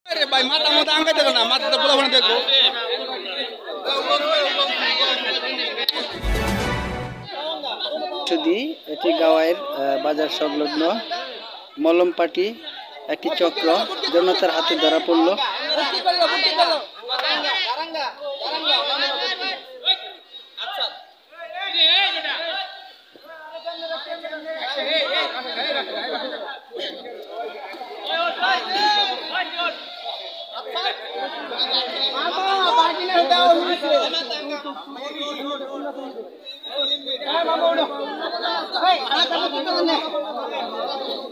अरे भाई माता माता आंगे देखो ना माता तो बोला बना देखो যদি এটি গাওয়ায়ের বাজার সংলগ্ন মলমপাটি একটি চক্র জনতার হাতে ধরা পড়ল।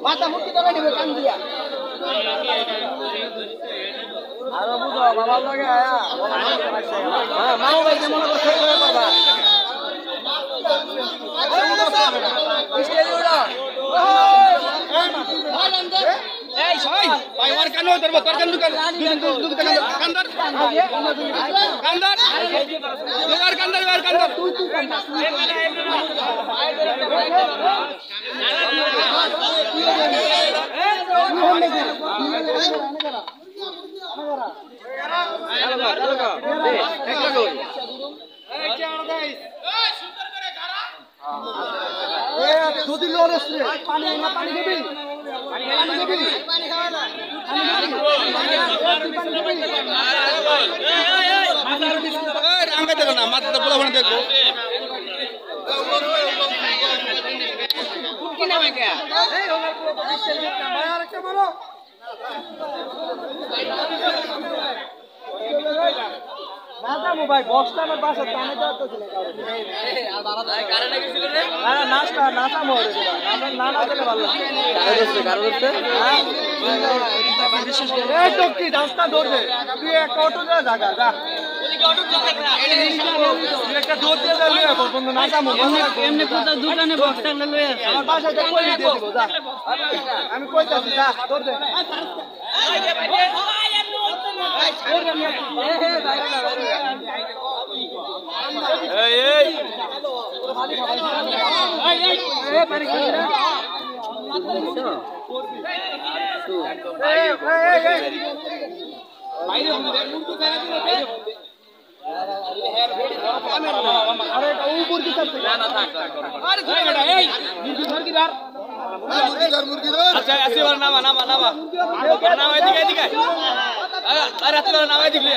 মাথা মুক্তি তোলা দিবে কান দিয়া আর বুঝো বাবা লাগে আয়া হ্যাঁ মাও ভাই যে মনে করছে করে পারবা এই সবাই ভাই ওর কানো ধরবো তোর কান দুকান কান্দর কান্দর দুকার কান্দর ওর কান্দর তুই যদি লোরেস রে পানি না পানি দিবি পানি দিবি পানি খাওয়া না আঙ্গে দেখো না মাথা তো পোলা বনা দেখো কি নামে কে এই ওনার পুরো প্রতিষ্ঠান ভাই আরেকটা বলো নাটা মোবাইল বক্সটা আমার বাসা টানে দাও তো দিলে কারণ আর বাবা কারণে গেছিল রে না নাস্তা নাটা মোরে দিবা না না দিলে ভালো কারণ হচ্ছে এই টকি রাস্তা ধরবে তুই একটা অটো যা জায়গা যা ওদিকে অটো চলে না তুই একটা দৌড় দিয়ে যাবি এখন বন্ধ নাটা মোবাইল এমনি কোথাও দোকানে বক্সটা লয়ে আছে আমার বাসাতে কই দিয়ে দিব যা আমি কইতাছি যা দৌড় দে আচ্ছা আসি বল নামা নামা নামা নামা এদিকে এদিকে আরে রাতে বল নামা এদিকে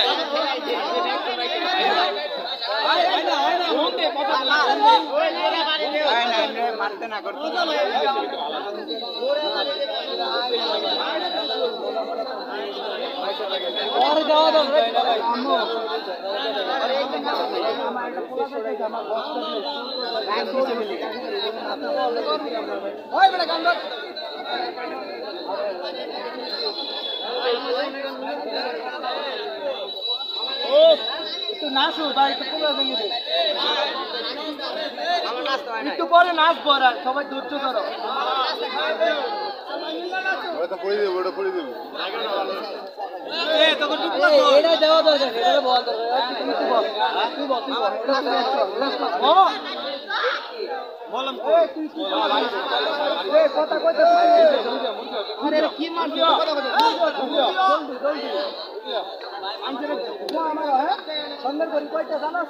মারতে না করতে और जाओ तो आमो अरे एकदम हमारा पूरा से जमा बॉक्स कर ओए बड़ा काम कर ओ तो नाच हो भाई तो पूरा देंगे একটু পরে নাচবো আর সবাই ধৈর্য ধরো ওটা পড়ে দেব ওটা পড়ে দেব এই তো টুক লাগো এটা দেওয়া দরকার এটা বল দরকার তুই বল ও বললাম তুই এই কথা কইতে আরে কি মারছো কথা কইতে জলদি জলদি আনজরে গো আমার হ্যাঁ সুন্দর করে কইতে জানাস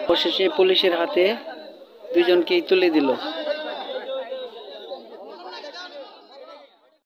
অবশেষে পুলিশের হাতে দুজনকেই তুলে দিল।